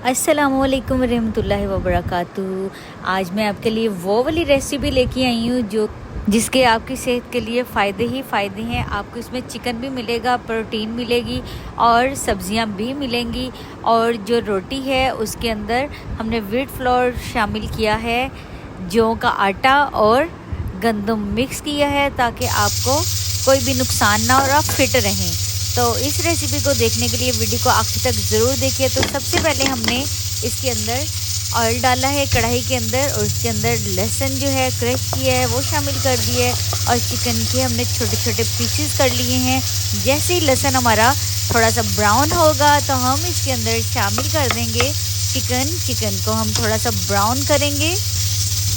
अस्सलामुअलैकुम रहमतुल्लाहि वबरकातुहू। आज मैं आपके लिए वो वाली रेसिपी लेके आई हूँ जिसके आपकी सेहत के लिए फ़ायदे ही फ़ायदे हैं। आपको इसमें चिकन भी मिलेगा, प्रोटीन मिलेगी और सब्जियां भी मिलेंगी। और जो रोटी है उसके अंदर हमने व्हीट फ्लोर शामिल किया है, जौ का आटा और गंदम मिक्स किया है ताकि आपको कोई भी नुकसान ना हो और आप फिट रहें। तो इस रेसिपी को देखने के लिए वीडियो को आखिर तक ज़रूर देखिए। तो सबसे पहले हमने इसके अंदर ऑयल डाला है कढ़ाई के अंदर, और उसके अंदर लहसुन जो है क्रश किया है वो शामिल कर दिया है, और चिकन के हमने छोटे छोटे पीसेस कर लिए हैं। जैसे ही लहसुन हमारा थोड़ा सा ब्राउन होगा तो हम इसके अंदर शामिल कर देंगे चिकन को हम थोड़ा सा ब्राउन करेंगे।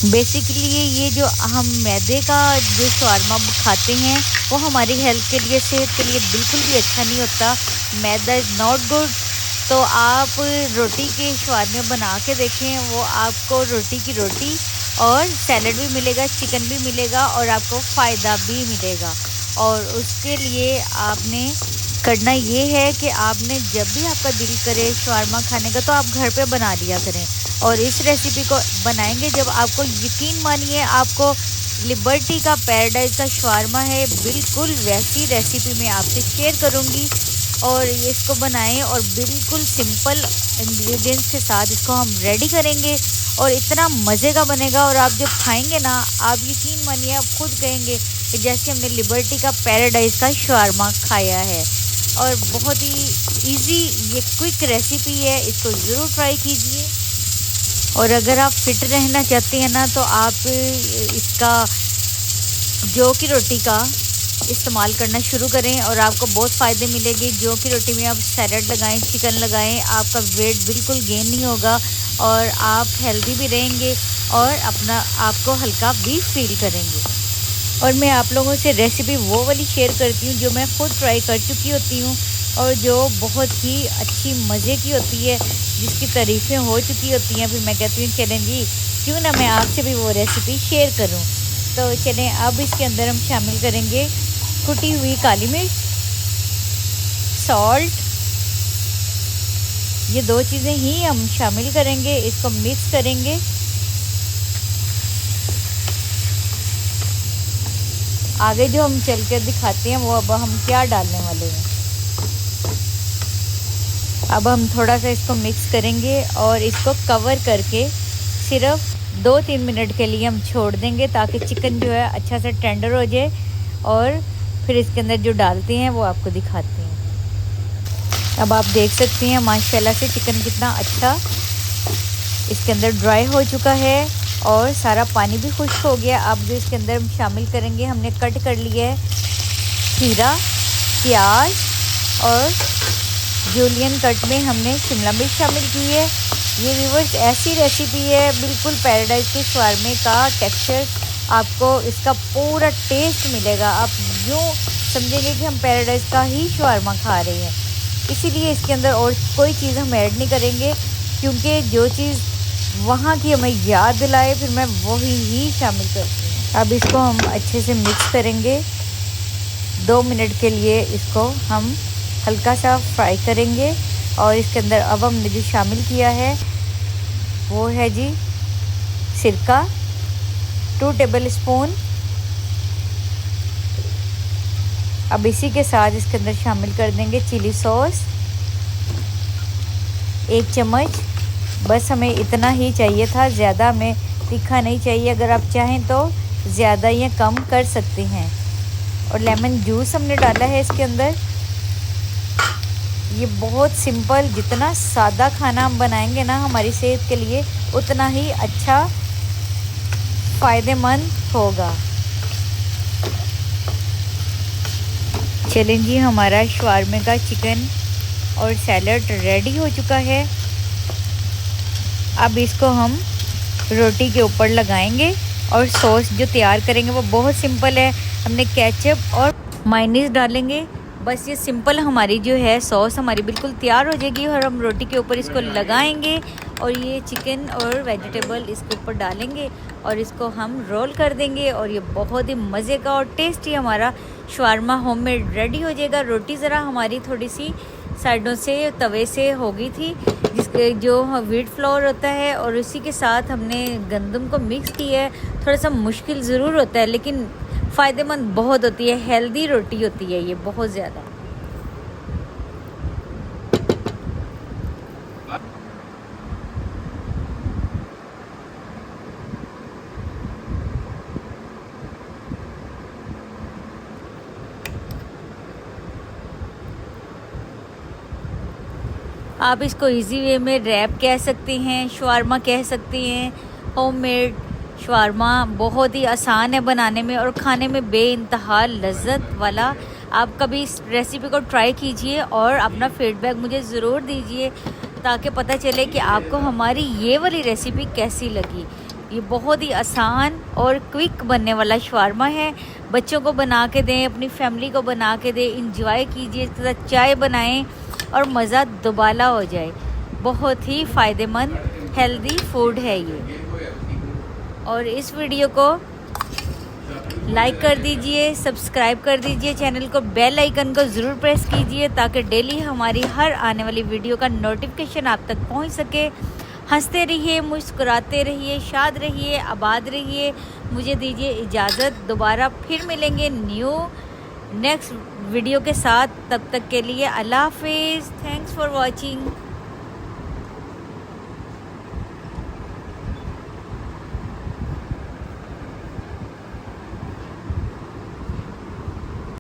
बेसिकली ये जो हम मैदे का जो शवारमा खाते हैं वो हमारी हेल्थ के लिए, सेहत के लिए बिल्कुल भी अच्छा नहीं होता। मैदा इज़ नॉट गुड। तो आप रोटी के शवारमे बना के देखें, वो आपको रोटी की रोटी और सैलड भी मिलेगा, चिकन भी मिलेगा और आपको फ़ायदा भी मिलेगा। और उसके लिए आपने करना ये है कि आपने जब भी आपका दिल करे शवारमा खाने का तो आप घर पे बना लिया करें। और इस रेसिपी को बनाएंगे जब आपको यकीन मानिए आपको लिबर्टी का पैराडाइज का शवारमा है बिल्कुल वैसी रेसिपी मैं आपसे शेयर करूंगी। और ये इसको बनाएं और बिल्कुल सिंपल इंग्रेडिएंट्स के साथ इसको हम रेडी करेंगे और इतना मज़े का बनेगा। और आप जब खाएंगे ना, आप यकीन मानिए आप खुद कहेंगे कि जैसे हमने लिबर्टी का पैराडाइज का शवारमा खाया है। और बहुत ही इजी ये क्विक रेसिपी है, इसको ज़रूर ट्राई कीजिए। और अगर आप फिट रहना चाहते हैं ना तो आप इसका जौ की रोटी का इस्तेमाल करना शुरू करें और आपको बहुत फ़ायदे मिलेंगे। जौ की रोटी में आप सैलड लगाएं, चिकन लगाएं, आपका वेट बिल्कुल गेन नहीं होगा और आप हेल्दी भी रहेंगे और अपना आपको हल्का भी फील करेंगे। और मैं आप लोगों से रेसिपी वो वाली शेयर करती हूँ जो मैं खुद ट्राई कर चुकी होती हूँ और जो बहुत ही अच्छी मज़े की होती है, जिसकी तारीफ़ें हो चुकी होती हैं। फिर मैं कहती हूँ चलें जी, क्यों ना मैं आपसे भी वो रेसिपी शेयर करूँ। तो चलें, अब इसके अंदर हम शामिल करेंगे कुटी हुई काली मिर्च, सॉल्ट, ये दो चीज़ें ही हम शामिल करेंगे। इसको मिक्स करेंगे। आगे जो हम चल कर दिखाते हैं वो अब हम क्या डालने वाले हैं। अब हम थोड़ा सा इसको मिक्स करेंगे और इसको कवर करके सिर्फ 2-3 मिनट के लिए हम छोड़ देंगे ताकि चिकन जो है अच्छा सा टेंडर हो जाए। और फिर इसके अंदर जो डालते हैं वो आपको दिखाते हैं। अब आप देख सकते हैं माशाल्लाह से चिकन कितना अच्छा इसके अंदर ड्राई हो चुका है और सारा पानी भी खुश्क हो गया। अब जो इसके अंदर हम शामिल करेंगे, हमने कट कर लिया है खीरा, प्याज और जूलियन कट में हमने शिमला मिर्च शामिल की है। ये व्यूअर्स ऐसी रेसिपी है, बिल्कुल पैराडाइज के शवारमे का टेक्सचर आपको इसका पूरा टेस्ट मिलेगा। आप यूँ समझेंगे कि हम पैराडाइज का ही शवारमा खा रहे हैं। इसीलिए इसके अंदर और कोई चीज़ हम ऐड नहीं करेंगे, क्योंकि जो चीज़ वहाँ की हमें याद दिलाए फिर मैं वही ही शामिल करती हूँ। अब इसको हम अच्छे से मिक्स करेंगे। 2 मिनट के लिए इसको हम हल्का सा फ्राई करेंगे। और इसके अंदर अब हमने जो शामिल किया है वो है जी सिरका, 2 टेबल स्पून। अब इसी के साथ इसके अंदर शामिल कर देंगे चिली सॉस, 1 चम्मच। बस हमें इतना ही चाहिए था, ज़्यादा हमें तीखा नहीं चाहिए। अगर आप चाहें तो ज़्यादा या कम कर सकते हैं। और लेमन जूस हमने डाला है इसके अंदर। ये बहुत सिंपल, जितना सादा खाना हम बनाएंगे ना हमारी सेहत के लिए उतना ही अच्छा फ़ायदेमंद होगा। चलें जी, हमारा शवारमे का चिकन और सैलड रेडी हो चुका है। अब इसको हम रोटी के ऊपर लगाएंगे और सॉस जो तैयार करेंगे वो बहुत सिंपल है। हमने केचप और मायोनीज़ डालेंगे। बस ये सिंपल हमारी जो है सॉस हमारी बिल्कुल तैयार हो जाएगी और हम रोटी के ऊपर इसको लगाएंगे और ये चिकन और वेजिटेबल इसके ऊपर डालेंगे और इसको हम रोल कर देंगे। और ये बहुत ही मज़े का और टेस्टी हमारा शवारमा होममेड रेडी हो जाएगा। रोटी ज़रा हमारी थोड़ी सी साइडों से तवे से हो गई थी, जिसके जो व्हीट फ्लोर होता है और उसी के साथ हमने गंदम को मिक्स किया है। थोड़ा सा मुश्किल ज़रूर होता है लेकिन फ़ायदेमंद बहुत होती है, हेल्दी रोटी होती है ये बहुत ज़्यादा। आप इसको इजी वे में रैप कह सकते हैं, शवारमा कह सकते हैं। होममेड शवारमा बहुत ही आसान है बनाने में और खाने में बेइंतहा लज़्ज़त वाला। आप कभी इस रेसिपी को ट्राई कीजिए और अपना फीडबैक मुझे ज़रूर दीजिए ताकि पता चले कि आपको हमारी ये वाली रेसिपी कैसी लगी। ये बहुत ही आसान और क्विक बनने वाला शवारमा है। बच्चों को बना के दें, अपनी फैमिली को बना के दें, इंजॉय कीजिए, इसके साथ चाय बनाएं और मज़ा दुबाला हो जाए। बहुत ही फ़ायदेमंद हेल्दी फूड है ये। और इस वीडियो को लाइक कर दीजिए, सब्सक्राइब कर दीजिए चैनल को, बेल आइकन को ज़रूर प्रेस कीजिए ताकि डेली हमारी हर आने वाली वीडियो का नोटिफिकेशन आप तक पहुंच सके। हंसते रहिए, मुस्कुराते रहिए, शाद रहिए, आबाद रहिए। मुझे दीजिए इजाज़त, दोबारा फिर मिलेंगे नेक्स्ट वीडियो के साथ। तब तक के लिए अल्लाह हाफिज़। Thanks for watching.